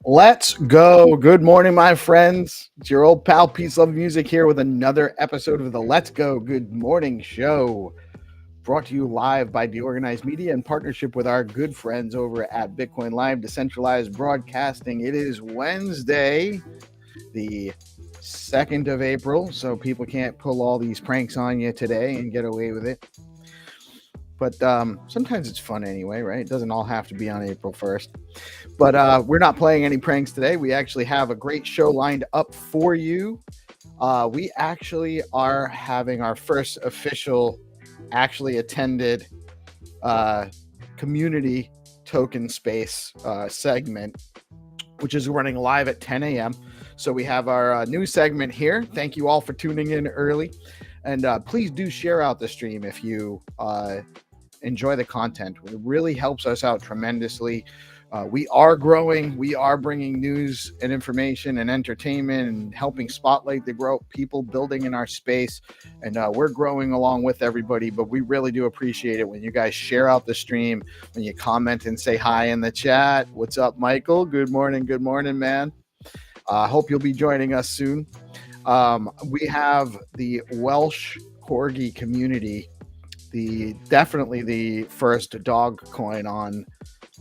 Let's go. Good morning, my friends. It's your old pal PeaceLoveMusic here with another episode of the Let's Go Good Morning Show, brought to you live by DeOrganized Media in partnership with our good friends over at BitcoinLive, Decentralized Broadcasting. It is Wednesday, the 2nd of April, so people can't pull all these pranks on you today and get away with it. But sometimes it's fun anyway, right? It doesn't all have to be on April 1st. But we're not playing any pranks today. We actually have a great show lined up for you. We actually are having our first official, actually attended community token space segment, which is running live at 10 a.m. So we have our new segment here. Thank you all for tuning in early. And please do share out the stream if you enjoy the content. It really helps us out tremendously. We are growing. We are bringing news and information and entertainment and helping spotlight the people building in our space. And we're growing along with everybody, but we really do appreciate it when you guys share out the stream, when you comment and say hi in the chat. What's up, Michael? Good morning, man. Hope you'll be joining us soon. We have the Welsh Corgi community, definitely the first dog coin on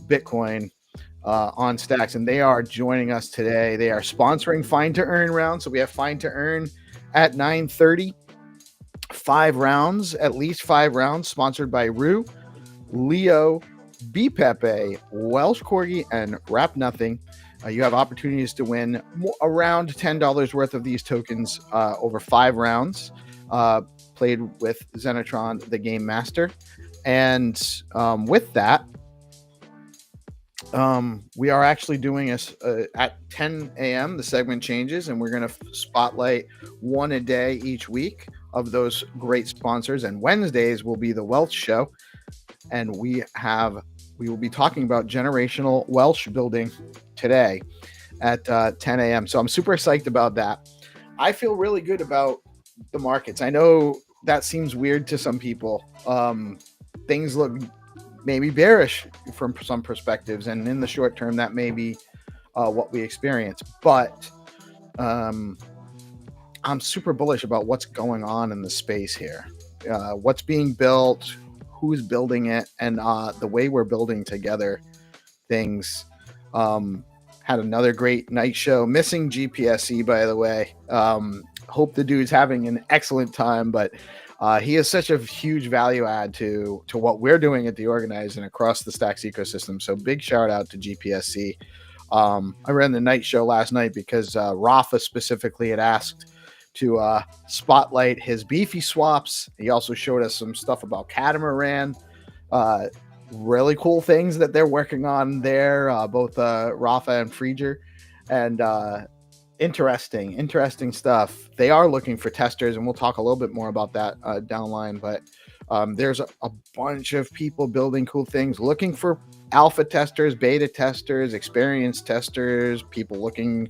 Bitcoin on Stacks, and they are joining us today. They are sponsoring Find to Earn round, so we have Find to Earn at 9:30. 5 rounds, at least 5 rounds, sponsored by Rue, Leo, B Pepe, Welsh Corgi, and Rap Nothing. You have opportunities to win around $10 worth of these tokens over 5 rounds, played with Xenitron, the game master. And with that, we are actually doing at 10 a.m. The segment changes, and we're going to spotlight one a day each week of those great sponsors. And Wednesdays will be the Wealth Show, and we will be talking about generational Welsh building today at 10 a.m. So I'm super psyched about that. I feel really good about the markets. I know that seems weird to some people. Things look maybe bearish from some perspectives, and in the short term, that may be what we experience. But I'm super bullish about what's going on in the space here, what's being built, who's building it, and the way we're building together things. Had another great night show. Missing GPSC, by the way. Hope the dude's having an excellent time, but he is such a huge value add to what we're doing at DeOrganized and across the Stacks ecosystem. So big shout out to GPSC. I ran the night show last night because Rafa specifically had asked to spotlight his beefy swaps. He also showed us some stuff about Catamaran. Really cool things that they're working on there, both Rafa and Frieger, and interesting stuff. They are looking for testers, and we'll talk a little bit more about that down the line. But there's a bunch of people building cool things, looking for alpha testers, beta testers, experienced testers, people looking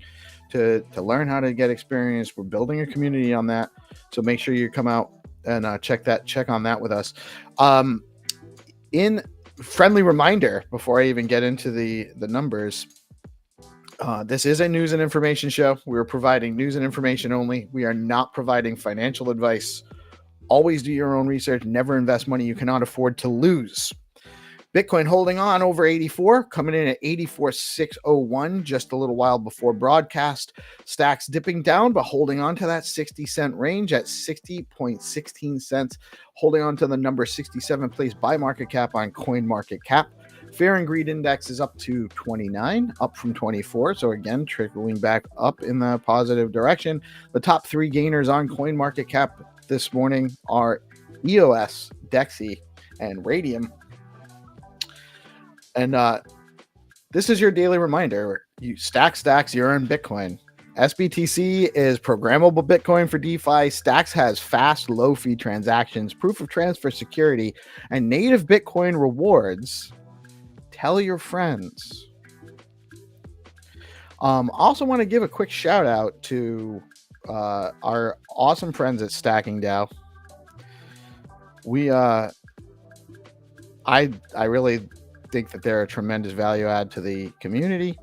to learn how to get experience. We're building a community on that, so make sure you come out and check on that with us. In friendly reminder, before I even get into the numbers, this is a news and information show. We're providing news and information only. We are not providing financial advice. Always do your own research. Never invest money you cannot afford to lose. Bitcoin holding on over 84, coming in at 84,601 just a little while before broadcast. Stacks dipping down, but holding on to that 60-cent range at 60.16 cents, holding on to the number 67 place by market cap on CoinMarketCap. Fear and Greed Index is up to 29, up from 24. So again, trickling back up in the positive direction. The top three gainers on CoinMarketCap this morning are EOS, DEXY, and Radium. And this is your daily reminder. You stacks, you earn Bitcoin. SBTC is programmable Bitcoin for DeFi. Stacks has fast, low-fee transactions, proof of transfer security, and native Bitcoin rewards. Tell your friends. Also want to give a quick shout out to our awesome friends at StackingDAO. I really think that they're a tremendous value add to the community,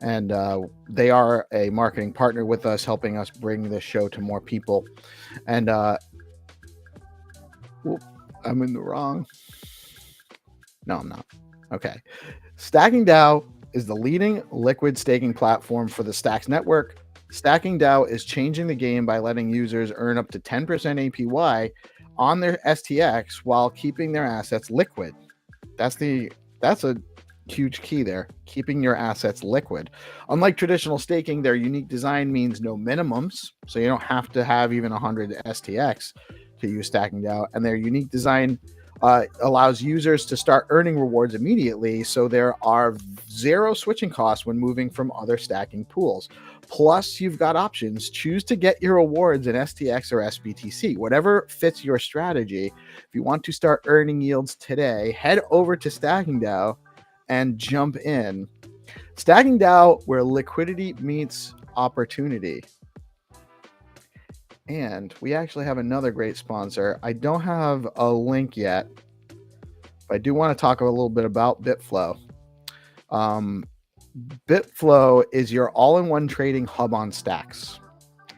and they are a marketing partner with us, helping us bring this show to more people. And I'm in the wrong. No, I'm not. Okay. StackingDAO is the leading liquid staking platform for the Stacks network. StackingDAO is changing the game by letting users earn up to 10% APY on their STX while keeping their assets liquid. That's a huge key there, keeping your assets liquid. Unlike traditional staking, their unique design means no minimums, so you don't have to have even 100 STX to use StackingDAO, and their unique design allows users to start earning rewards immediately, so there are zero switching costs when moving from other stacking pools. Plus, you've got options. Choose to get your rewards in STX or SBTC, whatever fits your strategy. If you want to start earning yields today, head over to StackingDAO and jump in. StackingDAO, where liquidity meets opportunity. And we actually have another great sponsor. I don't have a link yet, but I do want to talk a little bit about BitFlow. BitFlow is your all-in-one trading hub on Stacks,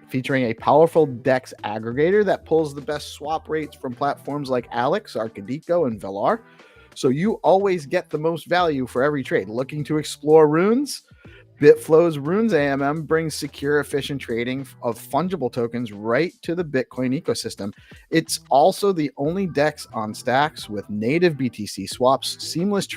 featuring a powerful DEX aggregator that pulls the best swap rates from platforms like Alex, Arcadico, and Velar. So you always get the most value for every trade. Looking to explore runes? BitFlow's Runes AMM brings secure, efficient trading of fungible tokens right to the Bitcoin ecosystem. It's also the only DEX on Stacks with native BTC swaps, seamlessly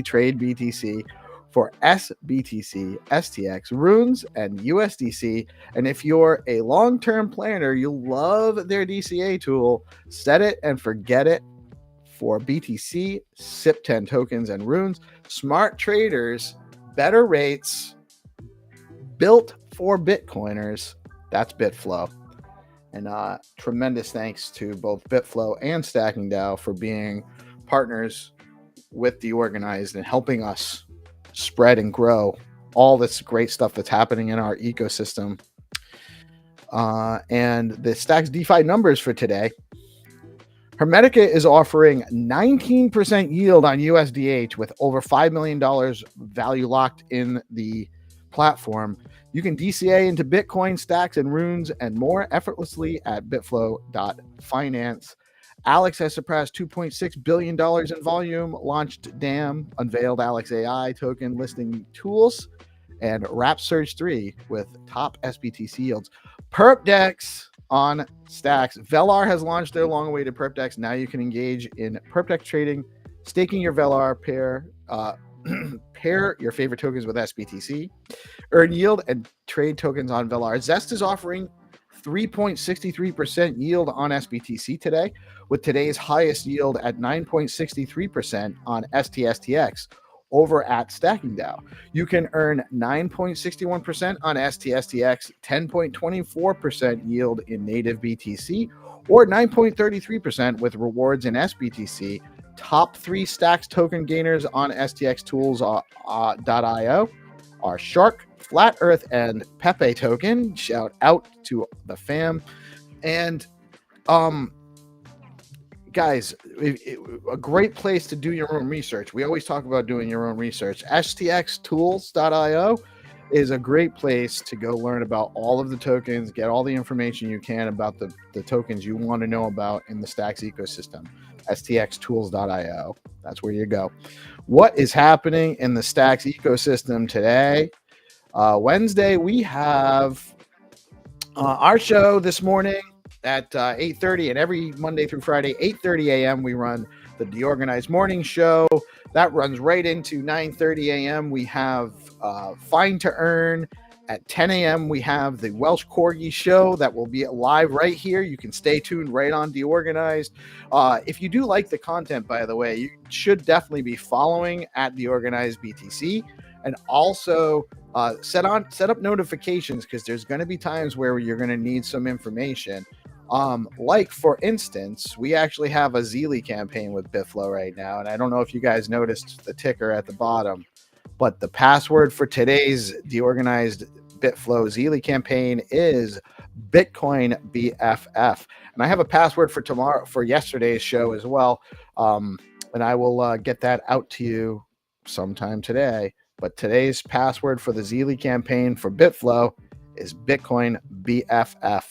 trade BTC for SBTC, STX, Runes, and USDC. And if you're a long-term planner, you'll love their DCA tool. Set it and forget it for BTC, SIP10 tokens, and Runes. Smart traders, better rates, built for Bitcoiners. That's BitFlow. And tremendous thanks to both BitFlow and StackingDAO for being partners with DeOrganized and helping us spread and grow all this great stuff that's happening in our ecosystem. And the Stacks DeFi numbers for today. Hermetica is offering 19% yield on USDH with over $5 million value locked in the platform. You can DCA into Bitcoin, Stacks, and Runes and more effortlessly at bitflow.finance. Alex has surpassed $2.6 billion in volume, launched DAM, unveiled Alex AI token listing tools, and wrapped Surge 3 with top SBTC yields. PerpDex on Stacks. Velar has launched their long-awaited PerpDex. Now you can engage in PerpDex trading, staking your Velar pair, pair your favorite tokens with SBTC, earn yield, and trade tokens on Velar. Zest is offering 3.63% yield on SBTC today, with today's highest yield at 9.63% on STSTX over at StackingDAO. You can earn 9.61% on STSTX, 10.24% yield in native BTC, or 9.33% with rewards in SBTC. Top 3 Stacks token gainers on STXTools.io are Shark, Flat Earth, and Pepe token. Shout out to the fam. And guys, a great place to do your own research. We always talk about doing your own research. STXTools.io. is a great place to go learn about all of the tokens, get all the information you can about the tokens you want to know about in the Stacks ecosystem. stxtools.io. That's where you go. What is happening in the Stacks ecosystem today? Wednesday, we have our show this morning at 8:30, and every Monday through Friday, 8:30 a.m., we run the DeOrganized morning show. That runs right into 9:30 a.m. We have Fine to Earn. At 10 a.m., we have the Welsh Corgi show that will be live right here. You can stay tuned right on DeOrganized. If you do like the content, by the way, you should definitely be following at DeOrganized BTC, and also set up notifications, because there's going to be times where you're going to need some information. Like for instance, we actually have a Zeely campaign with Bitflow right now, and I don't know if you guys noticed the ticker at the bottom, but the password for today's DeOrganized Bitflow Zeely campaign is Bitcoin BFF, and I have a password for yesterday's show as well, and I will get that out to you sometime today. But today's password for the Zeely campaign for Bitflow is Bitcoin BFF.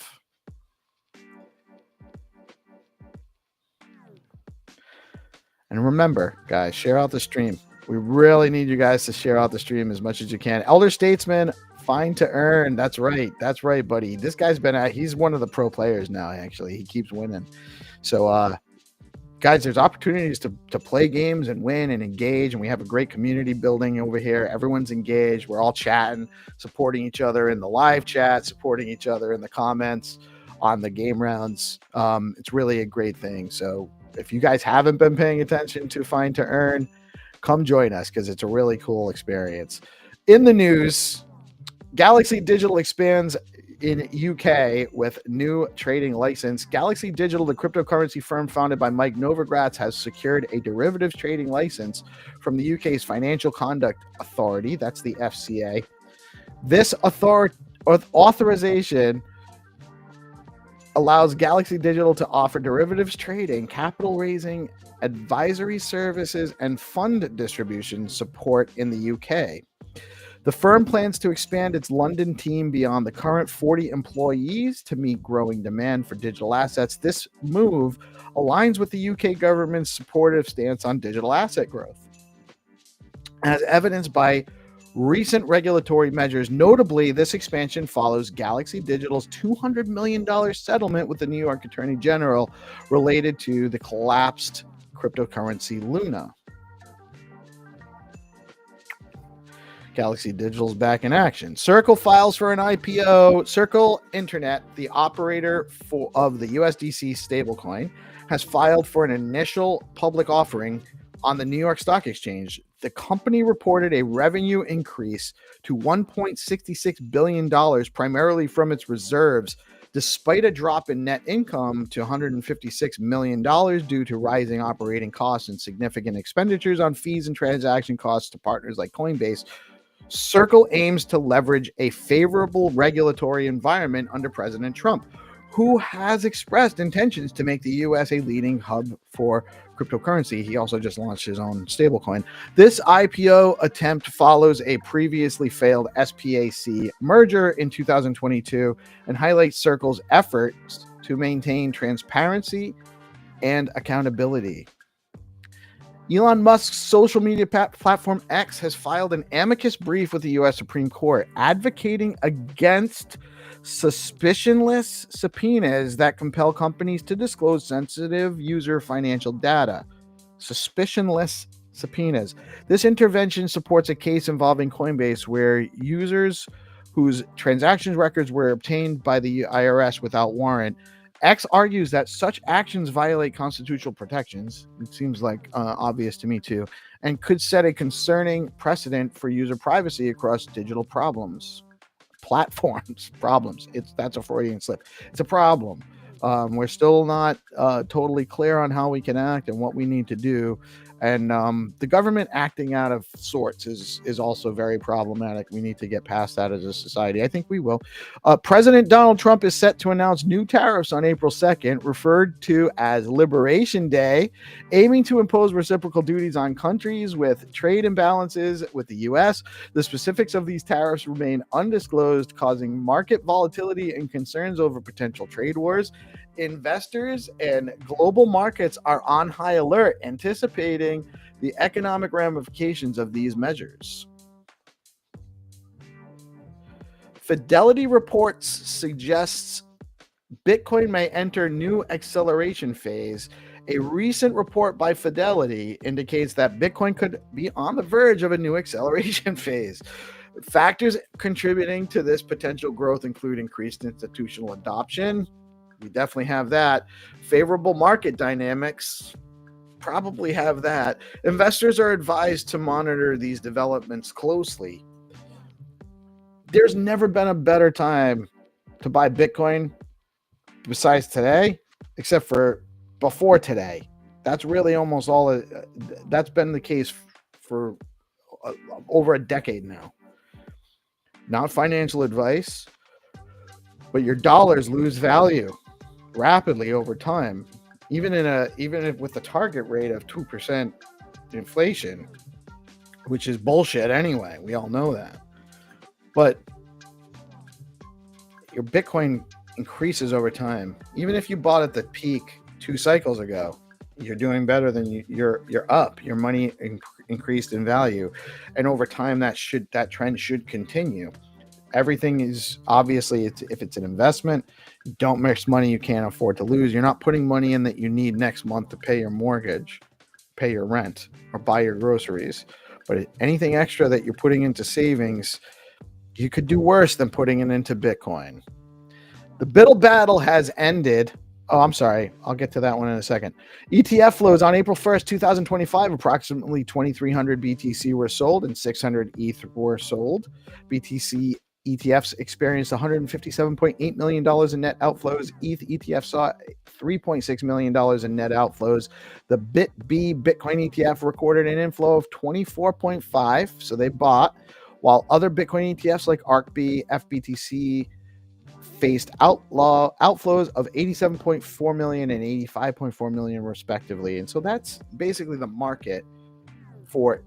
And remember, guys, share out the stream. We really need you guys to share out the stream as much as you can. Elder Statesman, Fine to Earn. That's right. That's right, buddy. This guy's he's one of the pro players now, actually. He keeps winning. So, guys, there's opportunities to play games and win and engage, and we have a great community building over here. Everyone's engaged. We're all chatting, supporting each other in the live chat, supporting each other in the comments on the game rounds. It's really a great thing. So if you guys haven't been paying attention to Fine to Earn, come join us, because it's a really cool experience. In the news, Galaxy Digital expands in UK with new trading license. Galaxy Digital, the cryptocurrency firm founded by Mike Novogratz, has secured a derivatives trading license from the UK's Financial Conduct Authority. That's the FCA. This authorization allows Galaxy Digital to offer derivatives trading, capital raising, advisory services, and fund distribution support in the UK. The firm plans to expand its London team beyond the current 40 employees to meet growing demand for digital assets. This move aligns with the UK government's supportive stance on digital asset growth, as evidenced by recent regulatory measures. Notably, this expansion follows Galaxy Digital's $200 million settlement with the New York Attorney General related to the collapsed cryptocurrency Luna. Galaxy Digital's back in action. Circle files for an IPO. Circle Internet, the operator of the USDC stablecoin, has filed for an initial public offering on the New York Stock Exchange. The company reported a revenue increase to $1.66 billion, primarily from its reserves, despite a drop in net income to $156 million due to rising operating costs and significant expenditures on fees and transaction costs to partners like Coinbase. Circle aims to leverage a favorable regulatory environment under President Trump, who has expressed intentions to make the U.S. a leading hub for cryptocurrency. He also just launched his own stablecoin. This IPO attempt follows a previously failed SPAC merger in 2022 and highlights Circle's efforts to maintain transparency and accountability. Elon Musk's social media platform X has filed an amicus brief with the U.S. Supreme Court, advocating against suspicionless subpoenas that compel companies to disclose sensitive user financial data. Suspicionless subpoenas. This intervention supports a case involving Coinbase where users whose transaction records were obtained by the IRS without warrant. X argues that such actions violate constitutional protections. It seems like obvious to me too, and could set a concerning precedent for user privacy across digital platforms. That's a Freudian slip. It's a problem. We're still not totally clear on how we can act and what we need to do. And the government acting out of sorts is also very problematic. We need to get past that as a society. I think we will. President Donald Trump is set to announce new tariffs on April 2nd, referred to as Liberation Day, aiming to impose reciprocal duties on countries with trade imbalances with the U.S. The specifics of these tariffs remain undisclosed, causing market volatility and concerns over potential trade wars. Investors and global markets are on high alert, anticipating the economic ramifications of these measures. Fidelity reports suggests Bitcoin may enter new acceleration phase. A recent report by Fidelity indicates that Bitcoin could be on the verge of a new acceleration phase. Factors contributing to this potential growth include increased institutional adoption. We definitely have that. Favorable market dynamics, probably have that. Investors are advised to monitor these developments closely. There's never been a better time to buy Bitcoin besides today, except for before today. That's really almost all. That's been the case for over a decade now. Not financial advice, but your dollars lose value rapidly over time, even with the target rate of 2% inflation, which is bullshit anyway. We all know that. But your Bitcoin increases over time. Even if you bought at the peak 2 cycles ago, you're doing better than you're up. Your money increased in value, and over time that trend should continue. Everything is obviously, if it's an investment, don't mix money you can't afford to lose. You're not putting money in that you need next month to pay your mortgage, pay your rent, or buy your groceries. But anything extra that you're putting into savings, you could do worse than putting it into Bitcoin. The BitL battle has ended. Oh, I'm sorry. I'll get to that one in a second. ETF flows on April 1st, 2025, approximately 2,300 BTC were sold and 600 ETH were sold. BTC ETFs experienced $157.8 million in net outflows. ETH ETF saw $3.6 million in net outflows. The BitB Bitcoin ETF recorded an inflow of 24.5, so they bought, while other Bitcoin ETFs like ARKB, FBTC faced outflows of 87.4 million and 85.4 million respectively. And so that's basically the market for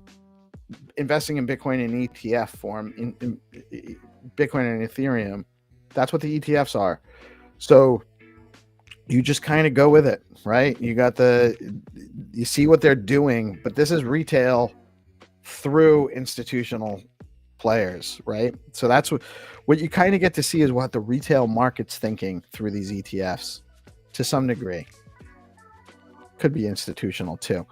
investing in Bitcoin in ETF form, in Bitcoin and Ethereum. That's what the ETFs are. So you just kind of go with it, right? You see what they're doing, but this is retail through institutional players, right? So that's what you kind of get to see is what the retail market's thinking through these ETFs to some degree. Could be institutional too.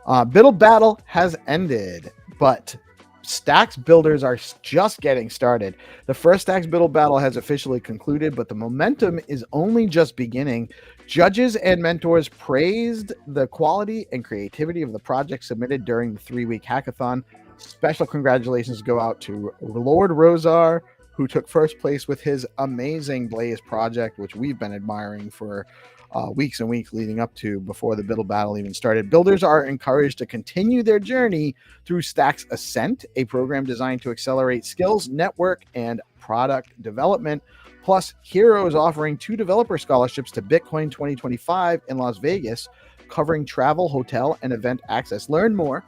BitL battle has ended, but Stacks builders are just getting started. The first Stacks BitL battle has officially concluded, but the momentum is only just beginning. Judges and mentors praised the quality and creativity of the project submitted during the 3-week hackathon. Special congratulations go out to Lord Rosar, who took first place with his amazing Blaze project, which we've been admiring for weeks and weeks leading up to before the BitL battle even started. Builders are encouraged to continue their journey through Stacks Ascent, a program designed to accelerate skills, network, and product development. Plus, Hero is offering 2 developer scholarships to Bitcoin 2025 in Las Vegas, covering travel, hotel, and event access. Learn more,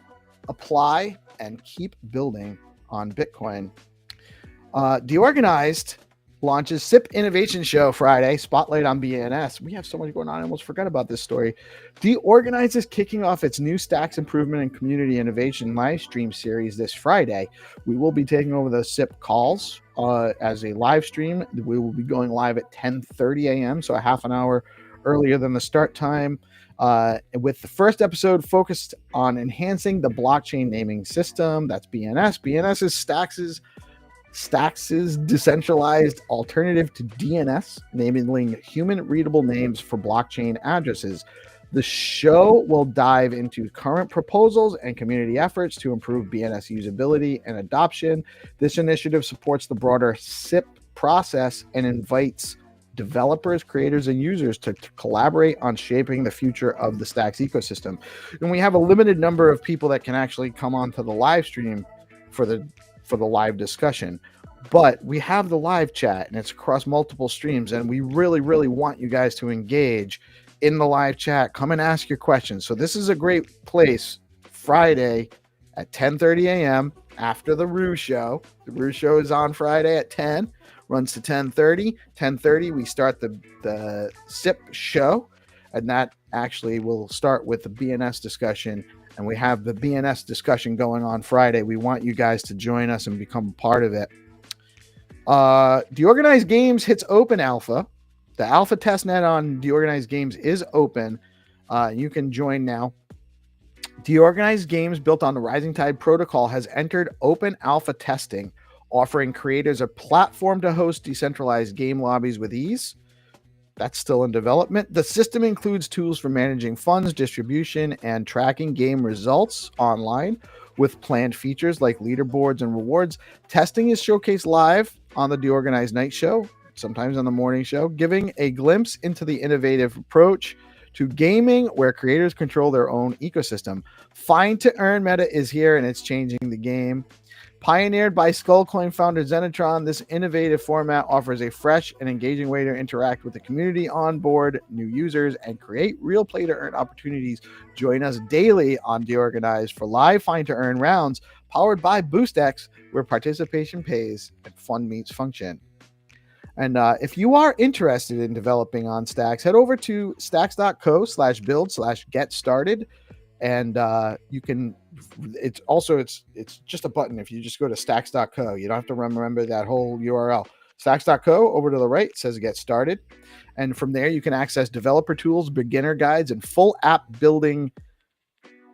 apply, and keep building on Bitcoin. DeOrganized launches SIP Innovation Show Friday, spotlight on BNS. We have so much going on, I almost forgot about this story. DeOrganized is kicking off its new Stacks Improvement and Community Innovation live stream series this Friday. We will be taking over the SIP calls as a live stream. We will be going live at 10:30 a.m., so a half an hour earlier than the start time. With the first episode focused on enhancing the blockchain naming system. That's BNS. BNS is Stacks' decentralized alternative to DNS, enabling human-readable names for blockchain addresses. The show will dive into current proposals and community efforts to improve BNS usability and adoption. This initiative supports the broader SIP process and invites developers, creators, and users to collaborate on shaping the future of the Stacks ecosystem. And we have a limited number of people that can actually come onto the live stream for the live discussion. But we have the live chat, and it's across multiple streams, and we really, really want you guys to engage in the live chat. Come and ask your questions. So this is a great place Friday at 10:30 a.m. after the Rue show. The Rue show is on Friday at 10, runs to 10:30. 10:30, we start the SIP show, and that actually will start with the BNS discussion. And we have the BNS discussion going on Friday. We want you guys to join us and become a part of it. DeOrganized Games hits open alpha. The alpha testnet on DeOrganized Games is open. You can join now. DeOrganized Games, built on the Rising Tide protocol, has entered open alpha testing, offering creators a platform to host decentralized game lobbies with ease. That's still in development. The system includes tools for managing funds, distribution, and tracking game results online, with planned features like leaderboards and rewards. Testing is showcased live on the DeOrganized night show, sometimes on the morning show, giving a glimpse into the innovative approach to gaming where creators control their own ecosystem. Fine to earn meta is here, and it's changing the game. Pioneered by Skullcoin founder Xenitron, this innovative format offers a fresh and engaging way to interact with the community, onboard new users, and create real play-to-earn opportunities. Join us daily on DeOrganized for live find-to-earn rounds powered by BoostX, where participation pays and fun meets function. And if you are interested in developing on Stacks, head over to stacks.co/build/get started. And you can, it's just a button. If you just go to stacks.co, you don't have to remember that whole URL. Stacks.co, over to the right, says get started. And from there, you can access developer tools, beginner guides, and full app building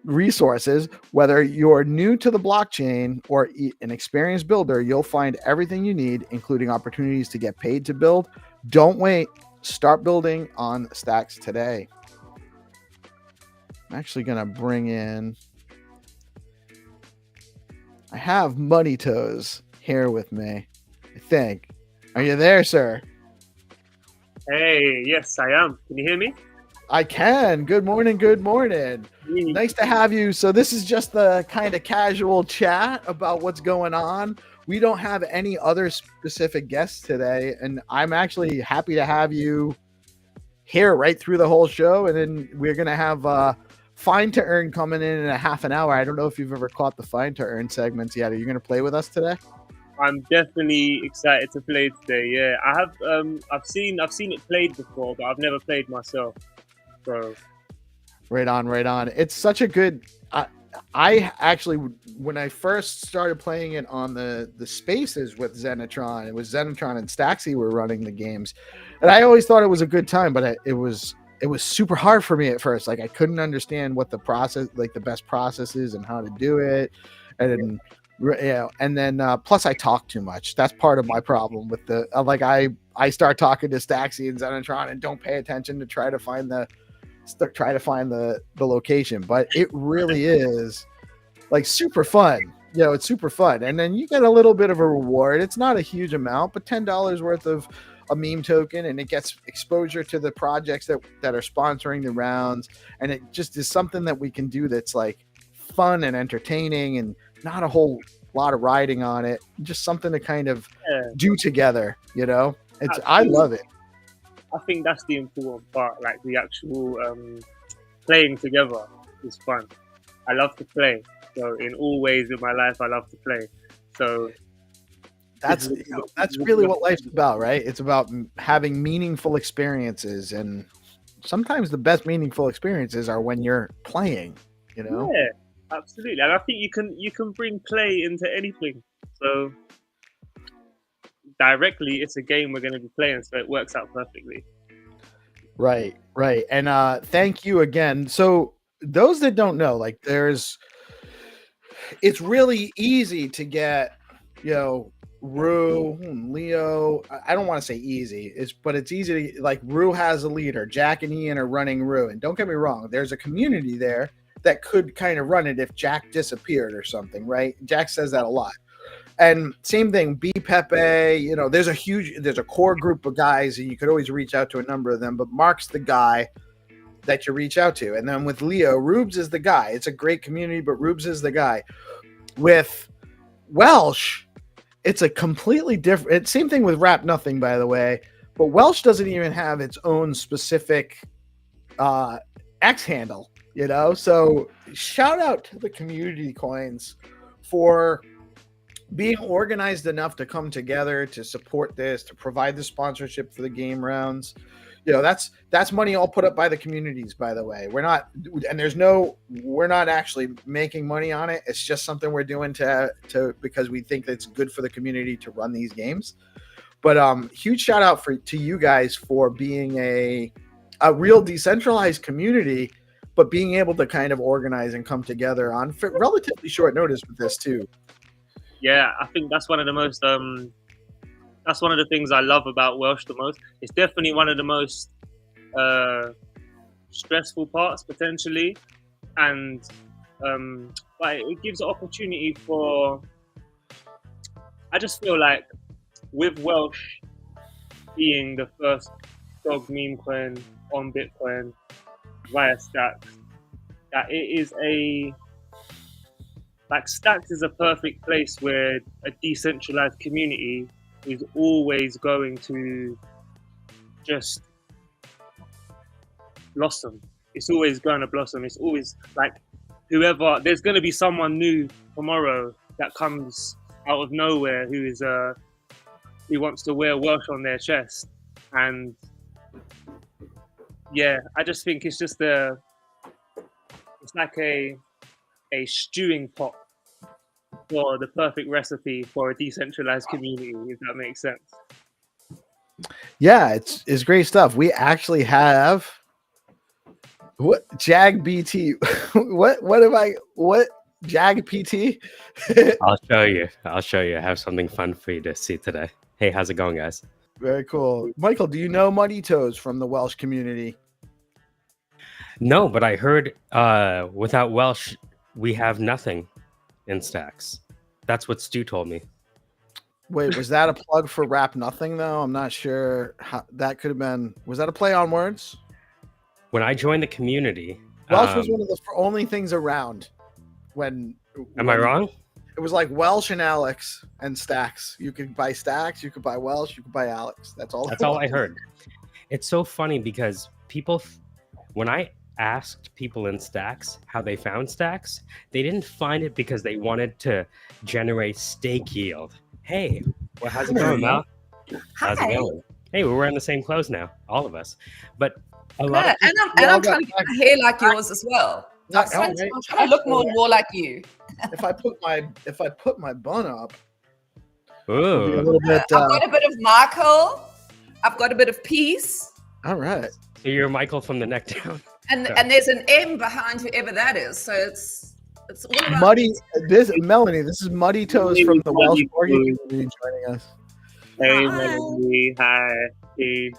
resources. Whether you're new to the blockchain or an experienced builder, you'll find everything you need, including opportunities to get paid to build. Don't wait. Start building on Stacks today. I'm actually going to bring in, I have Muddy Toes here with me, I think. Are you there, sir? Hey, yes, I am. Can you hear me? I can. Good morning. Good morning. Nice to have you. So this is just the kind of casual chat about what's going on. We don't have any other specific guests today, and I'm actually happy to have you here right through the whole show. And then we're going to have Find to Earn coming in a half an hour. I don't know if you've ever caught the Find to Earn segments yet. Are you going to play with us today? I'm definitely excited to play today. Yeah, I have. I've seen it played before, but I've never played myself. So, right on. It's such a good. I actually, when I first started playing it on the spaces with Xenitron, it was Xenitron and Staxy were running the games, and I always thought it was a good time, but it was super hard for me at first. Like I couldn't understand what the process, like the best process is and how to do it, and and then plus I talk too much. That's part of my problem with the I start talking to Staxy and Xenitron and don't pay attention to try to find the location, but it really is like super fun. It's super fun, and then you get a little bit of a reward. It's not a huge amount, but $10 worth of a meme token, and it gets exposure to the projects that are sponsoring the rounds, and it just is something that we can do that's like fun and entertaining and not a whole lot of riding on it, just something to kind of do together. I love it. I think that's the important part, like the actual playing together is fun. I love to play, so in all ways in my life I love to play. So that's really what life's about, right? It's about having meaningful experiences, and sometimes the best meaningful experiences are when you're playing. Yeah, absolutely. And I think you can bring play into anything. So directly, it's a game we're going to be playing, so it works out perfectly. Right. And thank you again. So those that don't know, like it's really easy to get, Rue, Leo. I don't want to say easy, but it's easy to, like, Rue has a leader. Jack and Ian are running Rue. And don't get me wrong, there's a community there that could kind of run it if Jack disappeared or something, right? Jack says that a lot. And same thing, B Pepe, you know, there's a core group of guys, and you could always reach out to a number of them, but Mark's the guy that you reach out to. And then with Leo, Rubes is the guy. It's a great community, but Rubes is the guy. With Welsh, it's a completely different, same thing with Rap Nothing, by the way, but Welsh doesn't even have its own specific X handle, you know? So shout out to the community coins for being organized enough to come together to support this, to provide the sponsorship for the game rounds. You know, that's money all put up by the communities, by the way. We're not actually making money on it. It's just something we're doing to because we think it's good for the community to run these games. But huge shout out to you guys for being a real decentralized community, but being able to kind of organize and come together on relatively short notice with this too. Yeah, I think that's one of the most that's one of the things I love about Welsh the most. It's definitely one of the most stressful parts potentially, and but it gives an opportunity for. I just feel like with Welsh being the first dog meme coin on Bitcoin via Stacks, that it is Stacks is a perfect place where a decentralized community is always going to just blossom. It's always going to blossom. It's always like there's going to be someone new tomorrow that comes out of nowhere who wants to wear Welsh on their chest. And yeah, I just think it's just it's like a stewing pot for the perfect recipe for a decentralized community, if that makes sense. Yeah, it's great stuff. We actually have what Jag BT. what Jag PT? I'll show you. I have something fun for you to see today. Hey, how's it going, guys? Very cool. Michael, do you know Muddy Toes from the Welsh community? No, but I heard without Welsh, we have nothing in Stacks. That's what Stu told me. Wait, was that a plug for Rap Nothing, though? I'm not sure how that could have been. Was that a play on words? When I joined the community... Welsh was one of the only things around when... Am I wrong? It was like Welsh and Alex and Stacks. You could buy Stacks, you could buy Welsh, you could buy Alex. That's all I heard. It's so funny because when I asked people in Stacks how they found Stacks, they didn't find it because they wanted to generate stake yield. Hey, well, how's it going, Mel? How's it going? Hey, we're wearing the same clothes now, all of us. But a lot of people, and I'm trying to get my hair like yours as well. I'm trying to look more like you. If I put my bun up, ooh. a little bit. I've got a bit of Michael. I've got a bit of Peace. All right. So you're Michael from the neck down. And there's an M behind whoever that is. So it's all about Muddy. Melanie. This is Muddy Toes from the Welsh community joining us. Hey, Melanie. Hi. Peace.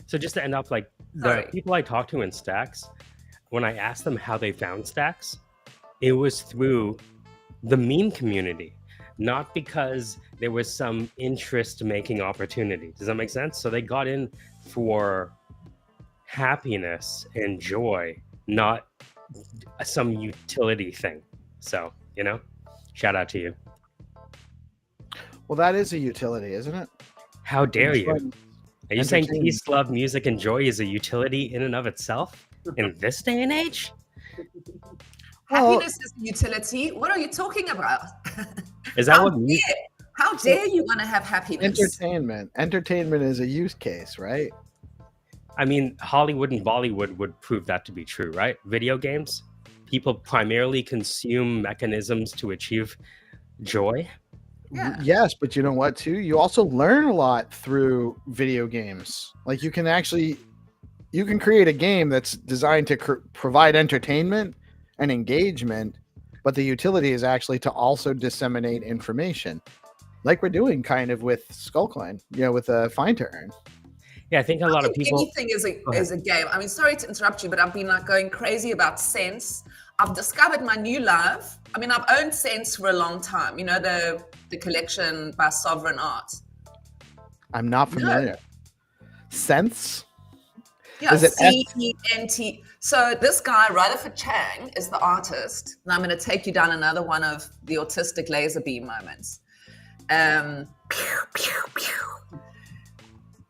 So just to end up, like the people I talked to in Stacks, when I asked them how they found Stacks, it was through the meme community, not because there was some interest-making opportunity. Does that make sense? So they got in for happiness and joy, not some utility thing. So, shout out to you. Well, that is a utility, isn't it? How dare you? Are you saying peace, love, music, and joy is a utility in and of itself in this day and age? Happiness is a utility. What are you talking about? Is that how dare you want to have happiness? Entertainment is a use case, right? I mean, Hollywood and Bollywood would prove that to be true, right? Video games, people primarily consume mechanisms to achieve joy. Yeah. Yes, but you know what, too? You also learn a lot through video games. Like you can create a game that's designed to provide entertainment and engagement, but the utility is actually to also disseminate information, like we're doing kind of with Skullcoin, with a Fine to Earn. Yeah, I think a lot of people. Anything is a game. I mean, sorry to interrupt you, but I've been going crazy about Sense. I've discovered my new love. I mean, I've owned Sense for a long time. You know, the collection by Sovereign Art. I'm not familiar. Sense? Yeah, Is it C-E-N-T. So this guy, Rutherford Chang, is the artist. And I'm going to take you down another one of the autistic laser beam moments.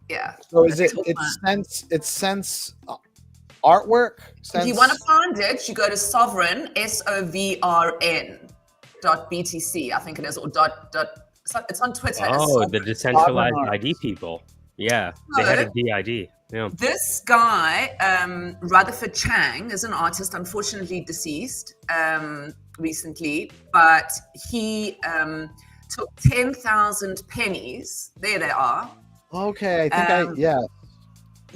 Yeah. So is it? It's Sense artwork. If you want to find it, you go to Sovereign SOVRN.BTC. I think it is, or dot. It's on Twitter. Oh, the Decentralized ID people. Yeah, they had a DID. Yeah. This guy, Rutherford Chang, is an artist, unfortunately deceased recently, but he took 10,000 pennies. There they are. Okay,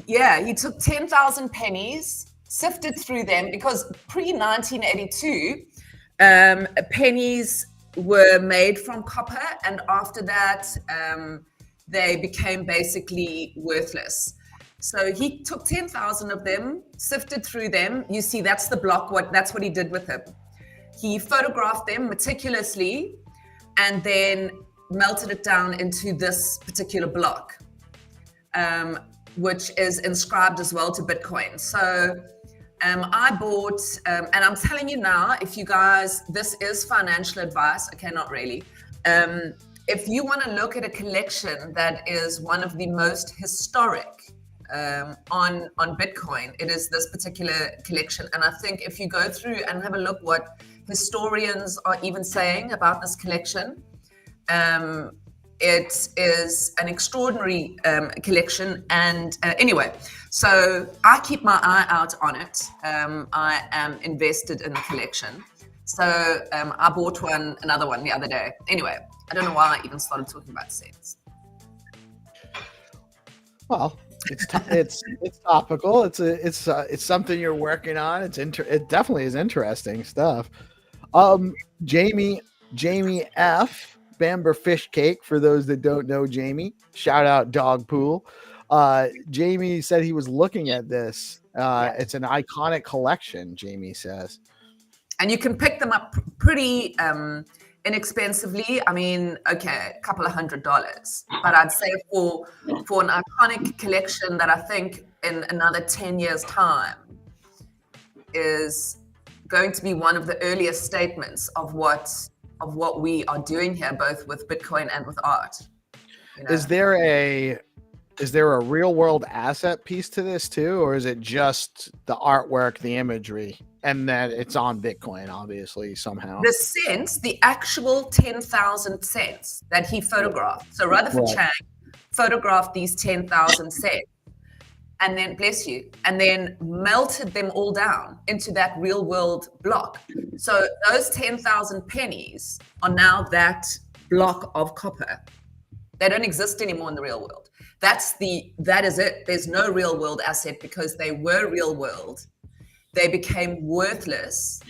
Yeah, he took 10,000 pennies, sifted through them, because pre-1982, pennies were made from copper, and after that, they became basically worthless. So he took 10,000 of them, sifted through them. You see, that's the block. That's what he did with them. He photographed them meticulously and then melted it down into this particular block, which is inscribed as well to Bitcoin. So I bought, and I'm telling you now, if you guys, this is financial advice. Okay, not really. If you want to look at a collection that is one of the most historic on Bitcoin, it is this particular collection. And I think if you go through and have a look what historians are even saying about this collection, it is an extraordinary collection. And anyway, so I keep my eye out on it. I am invested in the collection. So I bought another one the other day. Anyway, I don't know why I even started talking about Sense. Well, it's topical. It's something you're working on. It definitely is interesting stuff. Jamie F. Bamber Fish Cake, for those that don't know Jamie. Shout out Dog Pool. Jamie said he was looking at this. It's an iconic collection, Jamie says. And you can pick them up pretty inexpensively. I mean, okay, a couple of $100. But I'd say for an iconic collection that I think in another 10 years' time is going to be one of the earliest statements of what we are doing here, both with Bitcoin and with art. You know? Is there a real world asset piece to this too, or is it just the artwork, the imagery, and that it's on Bitcoin, obviously, somehow? The cents, the actual 10,000 cents that he photographed. So Rutherford Chang photographed these 10,000 cents, and then, bless you, and then melted them all down into that real world block. So those 10,000 pennies are now that block of copper. They don't exist anymore in the real world. That is it. There's no real world asset because they were real world. They became worthless,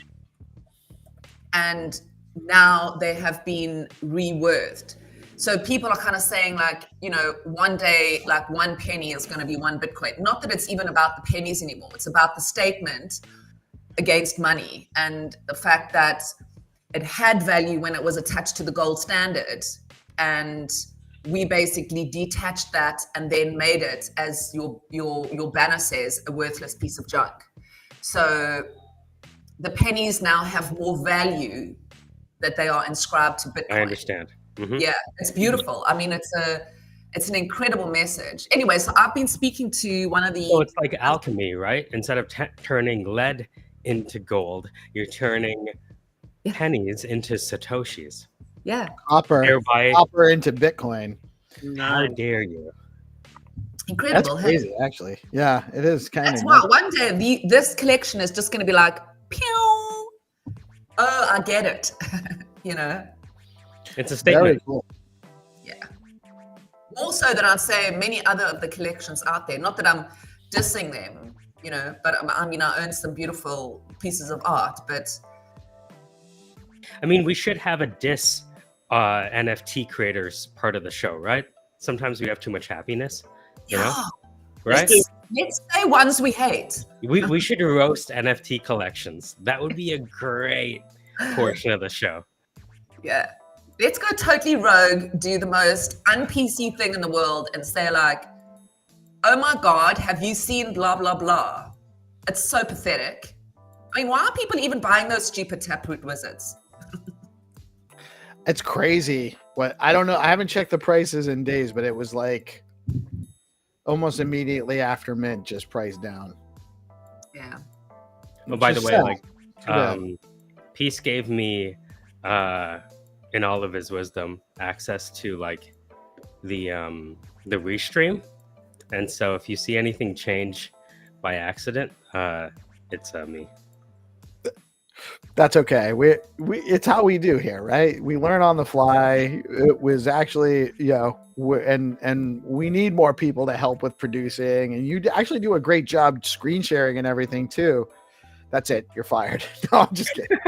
and now they have been reworthed. So people are kind of saying, like, you know, one day, like, 1 penny is going to be 1 Bitcoin. Not that it's even about the pennies anymore. It's about the statement against money and the fact that it had value when it was attached to the gold standard, and we basically detached that and then made it, as your banner says, a worthless piece of junk. So the pennies now have more value that they are inscribed to Bitcoin. I understand. Mm-hmm. Yeah, it's beautiful. I mean, it's an incredible message. Anyway, so I've been speaking to one of the... So it's like alchemy, right? Instead of turning lead into gold, you're turning pennies into Satoshis. Yeah. Copper into Bitcoin. How dare you? Incredible. That's crazy, actually. Yeah, it is kind of. That's why one day this collection is just going to be like, pew. Oh, I get it. You know? It's a statement. Very cool. Yeah. More so than I'd say many other of the collections out there. Not that I'm dissing them, you know, but I mean, I own some beautiful pieces of art, but... I mean, we should have a diss NFT creators part of the show, right? Sometimes we have too much happiness, you know? Right? Let's say ones we hate. We should roast NFT collections. That would be a great portion of the show. Yeah. Let's go totally rogue, do the most un-PC thing in the world and say like, oh my God, have you seen blah, blah, blah? It's so pathetic. I mean, why are people even buying those stupid Taproot wizards? It's crazy. What I don't know. I haven't checked the prices in days, but it was like almost immediately after mint, just priced down. Yeah. Oh, by the way, sad. like, Peace gave me, in all of his wisdom, access to like the restream, and so if you see anything change by accident, it's me. That's okay. We it's how we do here, right? We learn on the fly. It was actually, and we need more people to help with producing. And you actually do a great job screen sharing and everything too. That's it. You're fired. No, I'm just kidding.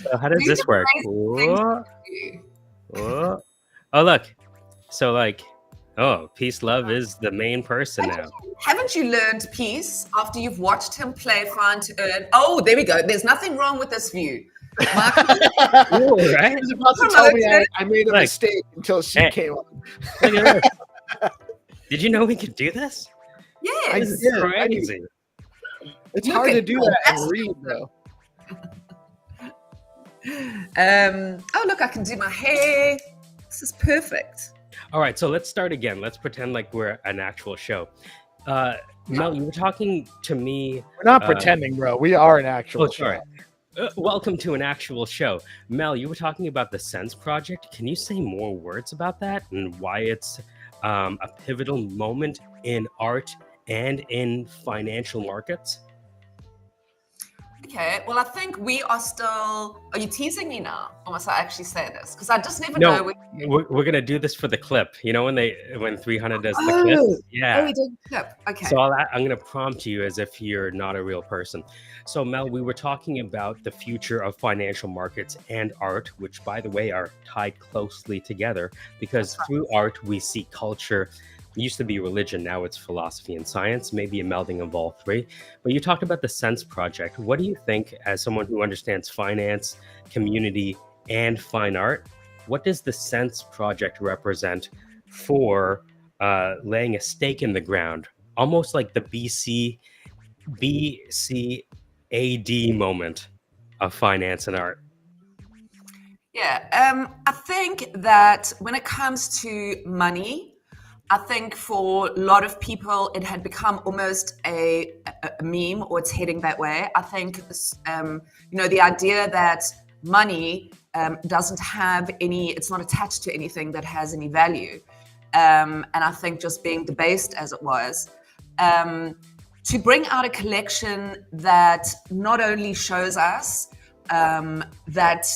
So how does this work? Whoa. Whoa. Oh, look. So like, Peace Love is the main person now. Haven't you learned Peace after you've watched him play Fine to Earn? Oh, there we go. There's nothing wrong with this view. Mark, Ooh, right? She was about to tell me I made a mistake until she came up. Look at this. Did you know we could do this? yes. This is crazy. It's Look hard to at do that. that and read though. Oh, look, I can do my hair. This is perfect. All right, so let's start again. Let's pretend like we're an actual show. Mel, you were talking to me. We're not pretending, bro. We are an actual sorry. show. Welcome to an actual show. Mel, you were talking about the Sense Project. Can you say more words about that and why it's a pivotal moment in art and in financial markets? Okay, well, I think we are still. Are you teasing me now? Or must I actually say this? Because I just never know. We're gonna do this for the clip. You know when 300 does the Oh, clip? Yeah. we did clip. Okay. So I'm gonna prompt you as if you're not a real person. So Mel, we were talking about the future of financial markets and art, which by the way are tied closely together because through art we see culture. It used to be religion, now it's philosophy and science, maybe a melding of all three. But you talked about the Sense Project. What do you think, as someone who understands finance, community, and fine art, what does the Sense Project represent for laying a stake in the ground, almost like the BCAD moment of finance and art? Yeah, I think that when it comes to money, I think for a lot of people, it had become almost a meme, or it's heading that way. I think, the idea that money doesn't have any, it's not attached to anything that has any value. And I think just being debased as it was, to bring out a collection that not only shows us that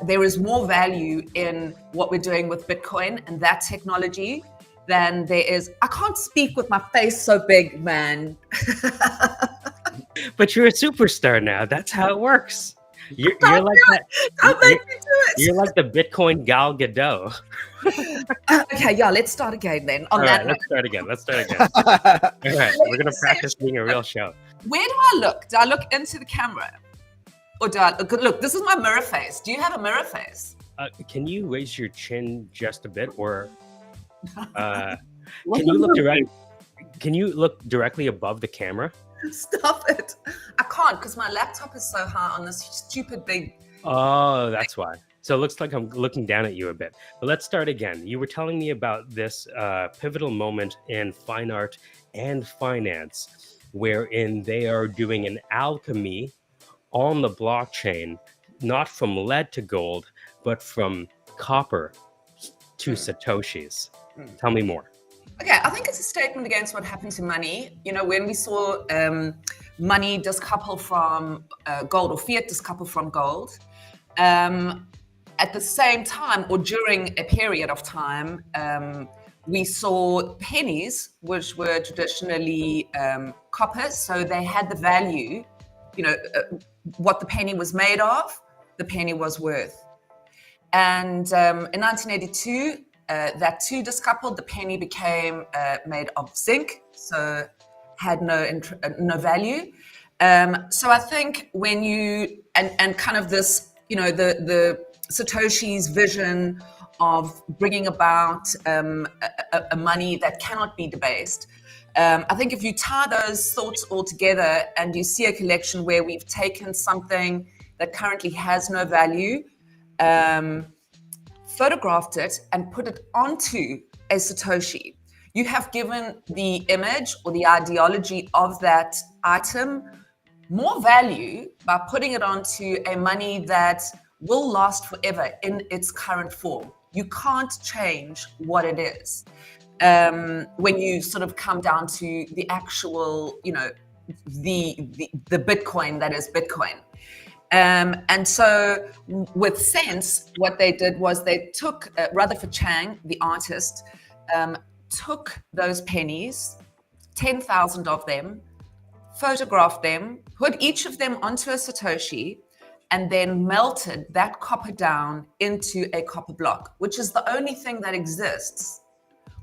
there is more value in what we're doing with Bitcoin and that technology than there is. I can't speak with my face so big, man. But you're a superstar now. That's how it works. You're like that. Don't make me do it. You're like the Bitcoin Gal Gadot. Okay, yeah, let's start again then. All right, let's start again. All right, we're gonna practice being a real show. Where do I look? Do I look into the camera? Or do I look? This is my mirror face. Do you have a mirror face? Can you raise your chin just a bit, or can you look directly above the camera? Stop it. I can't because my laptop is so high on this stupid big. Oh, that's why. So it looks like I'm looking down at you a bit. But let's start again. You were telling me about this pivotal moment in fine art and finance, wherein they are doing an alchemy on the blockchain, not from lead to gold, but from copper to Satoshis. Tell me more. Okay, I think it's a statement against what happened to money. When we saw money discouple from gold, or fiat discouple from gold, at the same time, or during a period of time, we saw pennies, which were traditionally copper, so they had the value, what the penny was made of, the penny was worth. And in 1982, that too discoupled. The penny became made of zinc, so had no value. So I think when you and kind of this, the Satoshi's vision of bringing about a money that cannot be debased. I think if you tie those thoughts all together and you see a collection where we've taken something that currently has no value, photographed it and put it onto a Satoshi, you have given the image or the ideology of that item more value by putting it onto a money that will last forever in its current form. You can't change what it is. When you sort of come down to the actual, the Bitcoin that is Bitcoin. And so with Sense, what they did was they took Rutherford Chang, the artist, took those pennies, 10,000 of them, photographed them, put each of them onto a Satoshi, and then melted that copper down into a copper block, which is the only thing that exists,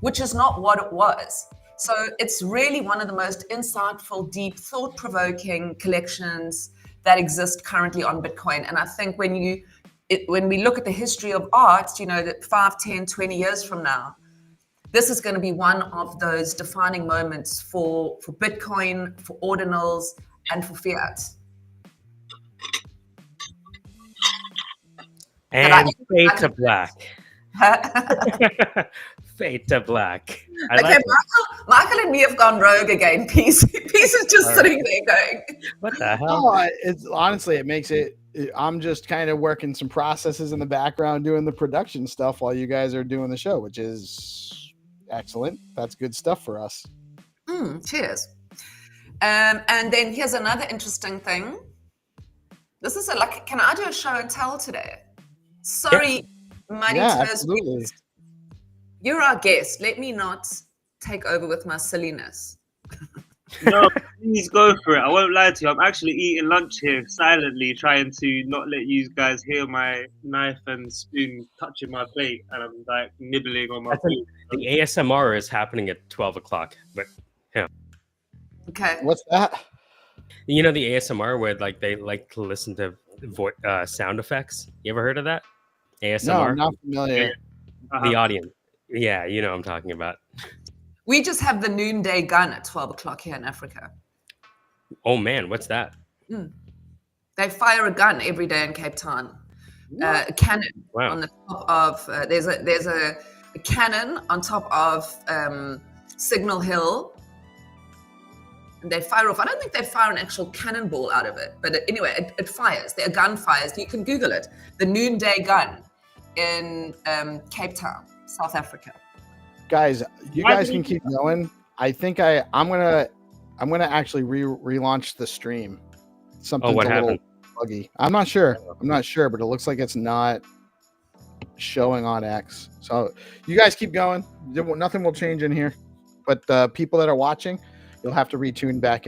which is not what it was. So it's really one of the most insightful, deep, thought-provoking collections that exist currently on Bitcoin. And I think when we look at the history of art, that 5, 10, 20 years from now, this is going to be one of those defining moments for Bitcoin, for ordinals, and for fiat. And fade to black. Fade to black. Michael and me have gone rogue again. Peace is just sitting there going, what the hell? No, it's honestly, it makes it. I'm just kind of working some processes in the background, doing the production stuff while you guys are doing the show, which is excellent. That's good stuff for us. Cheers. And then here's another interesting thing. This is can I do a show and tell today? Sorry, Money Toast. Absolutely. You're our guest. Let me not take over with my silliness. No, please go for it. I won't lie to you. I'm actually eating lunch here silently, trying to not let you guys hear my knife and spoon touching my plate, and I'm like nibbling on my food. The ASMR is happening at 12 o'clock, but yeah. Okay. What's that? The ASMR where they like to listen to sound effects. You ever heard of that? ASMR? No, I'm not familiar. The audience. Yeah, you know what I'm talking about. We just have the noonday gun at 12 o'clock here in Africa. Oh man, what's that? They fire a gun every day in Cape Town. A cannon on the top of there's a cannon on top of Signal Hill. And they fire off. I don't think they fire an actual cannonball out of it, but anyway, it fires. Their gun fires. You can Google it. The noonday gun in Cape Town, South Africa. Guys, you guys can keep going. I think I'm gonna actually relaunch the stream. Something's what a little happened? buggy. I'm not sure, but it looks like it's not showing on X. So you guys keep going. Nothing will change in here. But the people that are watching, you'll have to retune back in.